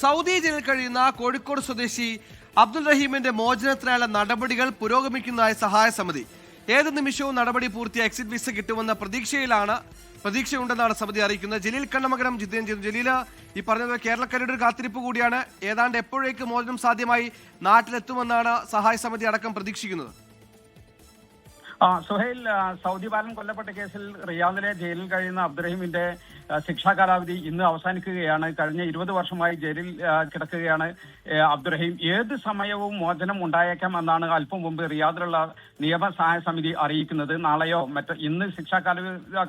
Saudi ജയിലിൽ കഴിയുന്ന കോഴിക്കോട് സ്വദേശി അബ്ദുൾ റഹീമിന്റെ മോചനത്തിനായുള്ള നടപടികൾ പുരോഗമിക്കുന്നതായി സഹായ സമിതി. ഏത് നിമിഷവും നടപടി പൂർത്തിയായി എക്സിറ്റ് വിസ കിട്ടുമെന്ന പ്രതീക്ഷയുണ്ടെന്നാണ് സമിതി അറിയിക്കുന്നത്. ജലീൽ കണ്ണമംഗലം ജലീല, ഈ പറഞ്ഞത് കേരളക്കരയുടെ ഒരു കാത്തിരിപ്പ് കൂടിയാണ്. ഏതാണ്ട് എപ്പോഴേക്ക് മോചനം സാധ്യമായി നാട്ടിലെത്തുമെന്നാണ് സഹായ സമിതി അടക്കം പ്രതീക്ഷിക്കുന്നത്? സുഹൈൽ, സൗദി ബാലൻ കൊല്ലപ്പെട്ട കേസിൽ റിയാദിലെ ജയിലിൽ കഴിയുന്ന അബ്ദുറഹീമിന്റെ ശിക്ഷാ കാലാവധി ഇന്ന് അവസാനിക്കുകയാണ്. കഴിഞ്ഞ 20 വർഷമായി ജയിലിൽ കിടക്കുകയാണ് അബ്ദുറഹീം. ഏത് സമയവും മോചനം ഉണ്ടായേക്കാം എന്നാണ് അല്പം മുമ്പ് റിയാദിലുള്ള നിയമസഹായ സമിതി അറിയിക്കുന്നത്. നാളെയോ ഇന്ന് ശിക്ഷാ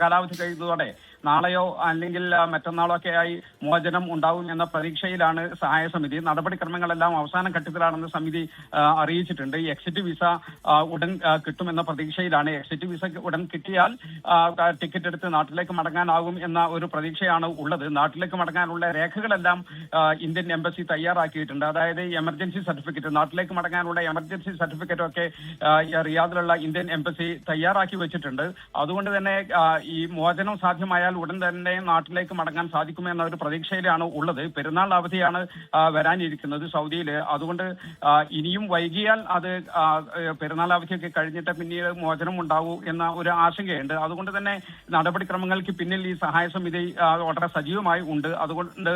കാലാവധി കഴിയുന്നതോടെ നാളെയോ അല്ലെങ്കിൽ മറ്റന്നാളോ ഒക്കെ ആയി മോചനം ഉണ്ടാവും എന്ന പ്രതീക്ഷയിലാണ് സഹായ സമിതി. നടപടിക്രമങ്ങളെല്ലാം അവസാന ഘട്ടത്തിലാണെന്ന് സമിതി അറിയിച്ചിട്ടുണ്ട്. എക്സിറ്റ് വിസ ഉടൻ കിട്ടുമെന്ന പ്രതീക്ഷയിലാണ്. എക്സിറ്റ് വിസ ഉടൻ കിട്ടിയാൽ ടിക്കറ്റ് എടുത്ത് നാട്ടിലേക്ക് മടങ്ങാനാകും എന്ന ഒരു പ്രതീക്ഷയാണ് ഉള്ളത്. നാട്ടിലേക്ക് മടങ്ങാനുള്ള രേഖകളെല്ലാം ഇന്ത്യൻ എംബസി തയ്യാറാക്കിയിട്ടുണ്ട്. അതായത് എമർജൻസി സർട്ടിഫിക്കറ്റ്, നാട്ടിലേക്ക് മടങ്ങാനുള്ള എമർജൻസി സർട്ടിഫിക്കറ്റ് ഒക്കെ റിയാദിലുള്ള ഇന്ത്യൻ എംബസി തയ്യാറാക്കി വെച്ചിട്ടുണ്ട്. അതുകൊണ്ട് തന്നെ ഈ മോചനം സാധ്യമായ ഉടൻ തന്നെ നാട്ടിലേക്ക് മടങ്ങാൻ സാധിക്കുമെന്ന ഒരു പ്രതീക്ഷയിലാണ് ഉള്ളത്. പെരുന്നാൾ അവധിയാണ് വരാനിരിക്കുന്നത് സൗദിയിൽ. അതുകൊണ്ട് ഇനിയും വൈകിയാൽ അത് പെരുന്നാൾ അവധിയൊക്കെ കഴിഞ്ഞിട്ട് പിന്നീട് മോചനം ഉണ്ടാവൂ എന്ന ഒരു ആശങ്കയുണ്ട്. അതുകൊണ്ട് തന്നെ നടപടിക്രമങ്ങൾക്ക് പിന്നിൽ ഈ സഹായ സമിതി വളരെ സജീവമായി ഉണ്ട്. അതുകൊണ്ട്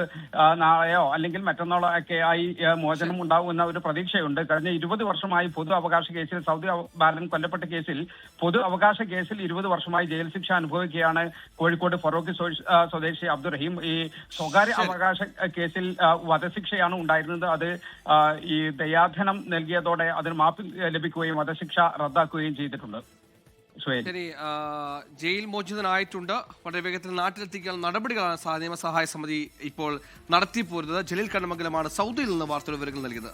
നാളെയോ അല്ലെങ്കിൽ മറ്റന്നാളോ ഒക്കെ ആയി മോചനം ഉണ്ടാവും എന്ന ഒരു പ്രതീക്ഷയുണ്ട്. കഴിഞ്ഞ 20 വർഷമായി പൊതു അവകാശ കേസിൽ, സൗദി ബാലൻ കൊല്ലപ്പെട്ട കേസിൽ പൊതു അവകാശ കേസിൽ 20 വർഷമായി ജയിൽ ശിക്ഷ അനുഭവിക്കുകയാണ് കോഴിക്കോട് ഫറോക്ക് സ്വദേശി അബ്ദുറഹീം. ഈ സ്വകാര്യ അവകാശ കേസിൽ വധശിക്ഷയാണ് ഉണ്ടായിരുന്നത്. അത് ഈ ദയാധനം നൽകിയതോടെ അതിന് മാപ്പ് ലഭിക്കുകയും വധശിക്ഷ റദ്ദാക്കുകയും ചെയ്തിട്ടുണ്ട്. ശരി, ജയിൽ മോചിതനായിട്ടുണ്ട്. വളരെ വേഗത്തിൽ നാട്ടിലെത്തിക്കാൻ നടപടികളാണ് നിയമസഹായ സമിതി ഇപ്പോൾ നടത്തിപ്പോരുന്നത്. ജലീൽ കണ്ണമംഗലമാണ് സൗദിയിൽ നിന്ന് വാർത്താ വിവരങ്ങൾ നൽകിയത്.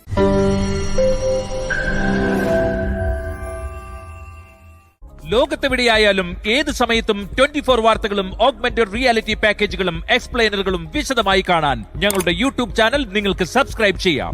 ലോകത്തെവിടെയായാലും ഏത് സമയത്തും 24 വാർത്തകളും ഓഗ്മെന്റഡ് റിയാലിറ്റി പാക്കേജുകളും എക്സ്പ്ലെയിനറുകളും വിശദമായി കാണാൻ ഞങ്ങളുടെ യൂട്യൂബ് ചാനൽ നിങ്ങൾക്ക് സബ്സ്ക്രൈബ് ചെയ്യാം.